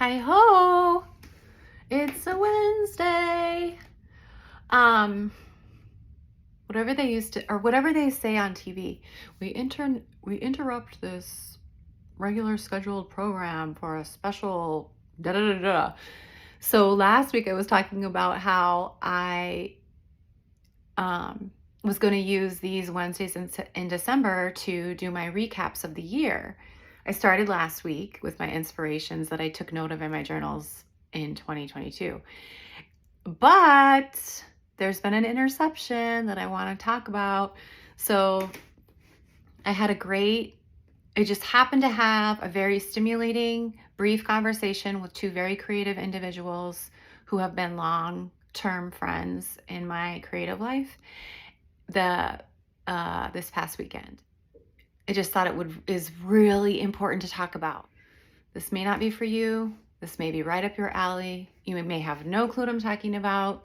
Hi ho! It's a Wednesday. Um, Whatever they used to, or whatever they say on TV, we interrupt this regular scheduled program for a special da da da da. So last week I was talking about how I um was going to use these Wednesdays in December to do my recaps of the year. I started last week with my inspirations that I took note of in my journals in 2022. But there's been an interception that I want to talk about. So I just happened to have a very stimulating, brief conversation with two very creative individuals who have been long-term friends in my creative life this past weekend. I just thought is really important to talk about. This may not be for you. This may be right up your alley. You may have no clue what I'm talking about.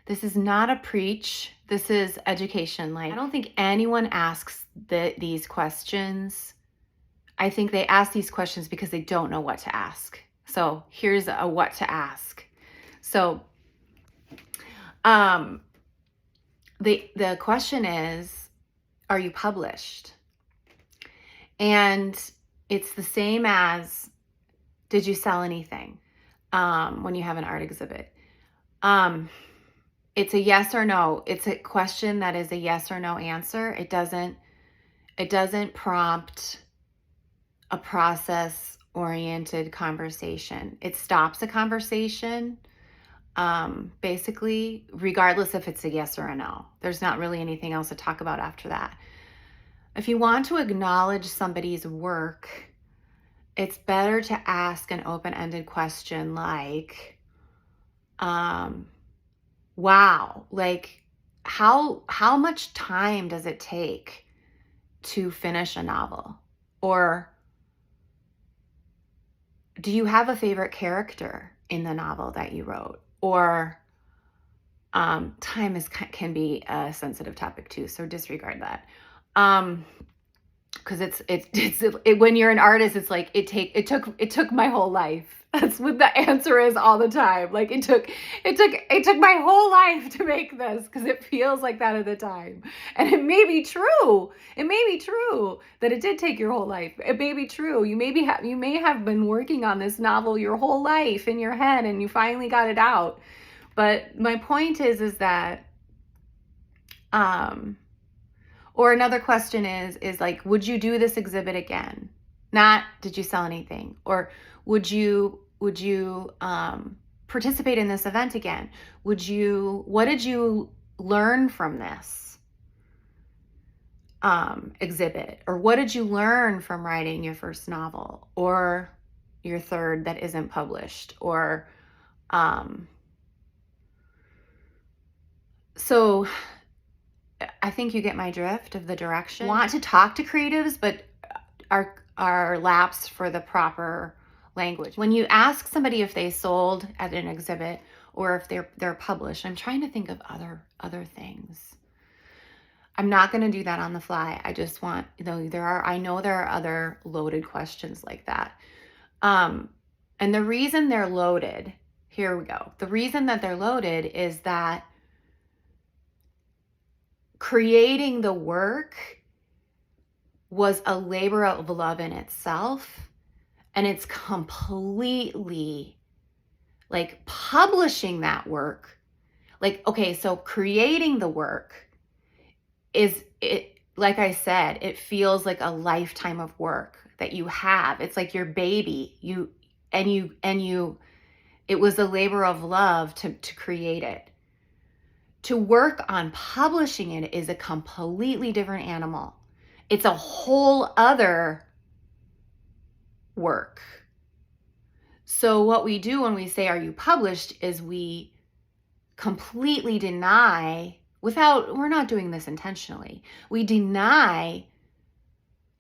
This is not a preach. This is education. I don't think anyone asks these questions. I think they ask these questions because they don't know what to ask. So here's a what to ask. So the question is, are you published? And it's the same as, did you sell anything when you have an art exhibit? It's a yes or no. It's a question that is a yes or no answer. It doesn't prompt a process-oriented conversation. It stops a conversation, basically, regardless if it's a yes or a no. There's not really anything else to talk about after that. If you want to acknowledge somebody's work, it's better to ask an open-ended question like, wow, like how much time does it take to finish a novel? Or do you have a favorite character in the novel that you wrote? Or time can be a sensitive topic too, so disregard that. Because when you're an artist, it's like it took my whole life. That's what the answer is all the time. Like it took my whole life to make this, because it feels like that at the time. And it may be true. It may be true that it did take your whole life. It may be true. You may have been working on this novel your whole life in your head, and you finally got it out. But my point is that or another question is like, would you do this exhibit again? Not, did you sell anything? Or would you participate in this event again? What did you learn from this exhibit? Or what did you learn from writing your first novel or your third that isn't published? Or so I think you get my drift of the direction. Want to talk to creatives, but are lapsed for the proper language. When you ask somebody if they sold at an exhibit or if they're published, I'm trying to think of other things. I'm not going to do that on the fly. I just want, I know there are other loaded questions like that. And the reason they're loaded, here we go. The reason that they're loaded is that creating the work was a labor of love in itself. And it's completely like publishing that work. Like, okay, so creating the work like I said, it feels like a lifetime of work that you have. It's like your baby. It was a labor of love to create it. To work on publishing it is a completely different animal. It's a whole other work. So what we do when we say, are you published, is we completely deny, we're not doing this intentionally. We deny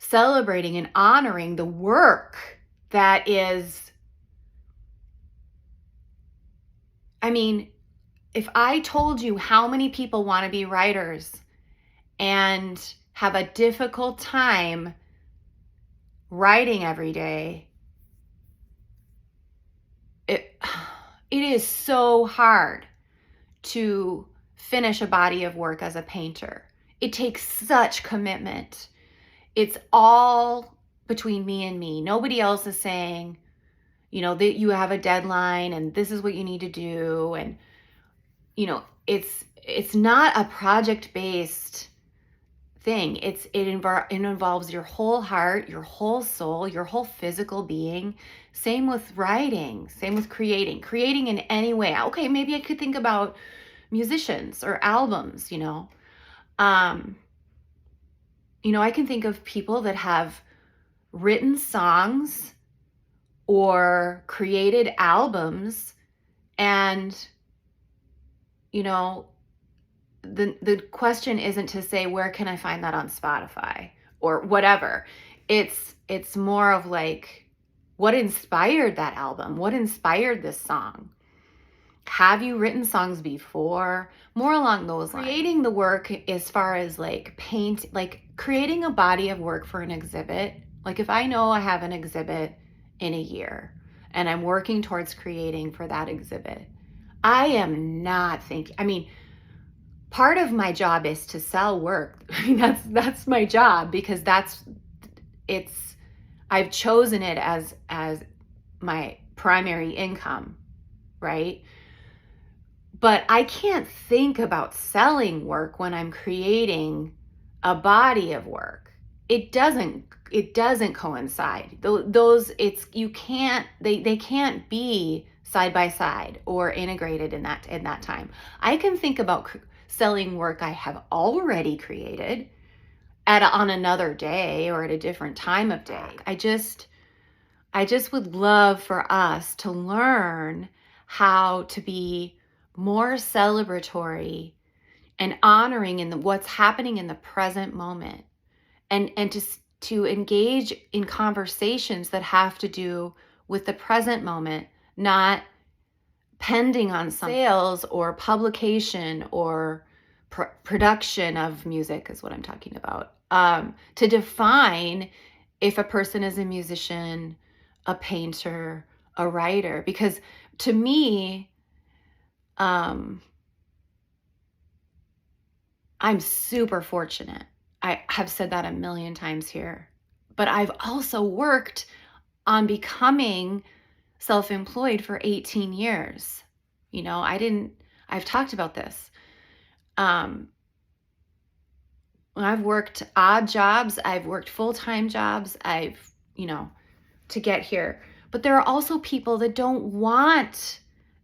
celebrating and honoring the work that is, if I told you how many people want to be writers and have a difficult time writing every day, it is so hard to finish a body of work as a painter. It takes such commitment. It's all between me and me. Nobody else is saying, that you have a deadline and this is what you need to do. And, it's not a project-based thing. It involves your whole heart, your whole soul, your whole physical being. Same with writing, same with creating in any way. Okay, maybe I could think about musicians or albums, I can think of people that have written songs or created albums, and the question isn't to say, where can I find that on Spotify or whatever. It's more of like, what inspired that album? What inspired this song? Have you written songs before? More along those lines. Creating the work as far as like creating a body of work for an exhibit. Like if I know I have an exhibit in a year and I'm working towards creating for that exhibit, I am not thinking, part of my job is to sell work. That's my job, because I've chosen it as my primary income, right? But I can't think about selling work when I'm creating a body of work. It doesn't coincide. They can't be side by side or integrated in that time. I can think about selling work I have already created on another day or at a different time of day. I just would love for us to learn how to be more celebratory and honoring in what's happening in the present moment, and to engage in conversations that have to do with the present moment, not pending on sales or publication or production of music is what I'm talking about. To define if a person is a musician, a painter, a writer, because to me, I'm super fortunate. I have said that a million times here, but I've also worked on becoming self-employed for 18 years. I've talked about this. I've worked odd jobs. I've worked full-time jobs. To get here, but there are also people that don't want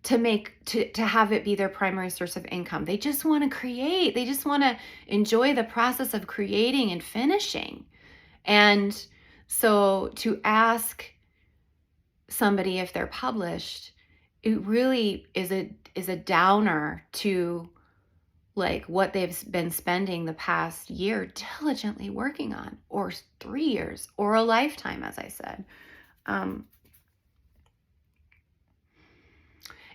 to have it be their primary source of income. They just want to create. They just want to enjoy the process of creating and finishing. And so to ask somebody if they're published, it really is a downer to like what they've been spending the past year diligently working on, or 3 years, or a lifetime, as I said.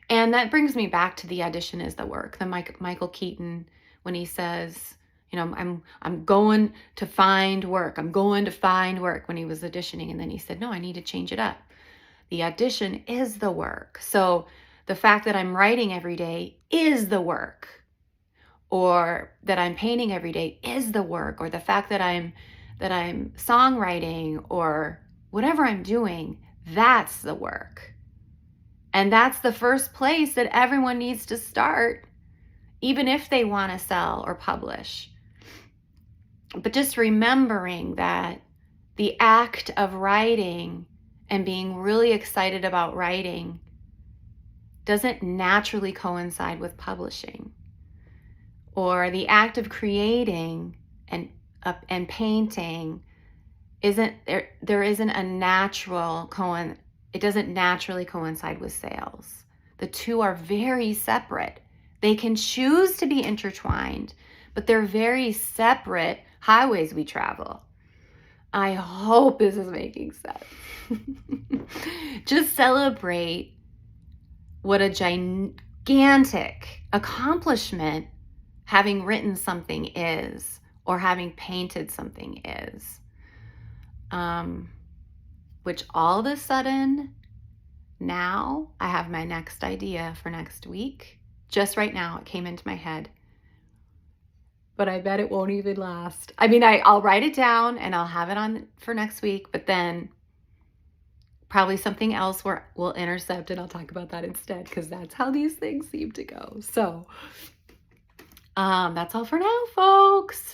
And that brings me back to the audition is the work. The Michael Keaton, when he says, I'm going to find work. I'm going to find work, when he was auditioning. And then he said, no, I need to change it up. The audition is the work. So the fact that I'm writing every day is the work, or that I'm painting every day is the work, or the fact that I'm songwriting or whatever I'm doing, that's the work. And that's the first place that everyone needs to start, even if they want to sell or publish. But just remembering that the act of writing and being really excited about writing doesn't naturally coincide with publishing. Or the act of creating and painting there isn't a natural it doesn't naturally coincide with sales. The two are very separate. They can choose to be intertwined, but they're very separate highways we travel. I hope this is making sense. Just celebrate what a gigantic accomplishment having written something is, or having painted something is. Which all of a sudden Now I have my next idea for next week. Just right now, it came into my head. But I bet it won't even last. I mean, I'll write it down and I'll have it on for next week, but then probably something else will intercept and I'll talk about that instead, because that's how these things seem to go. So that's all for now, folks.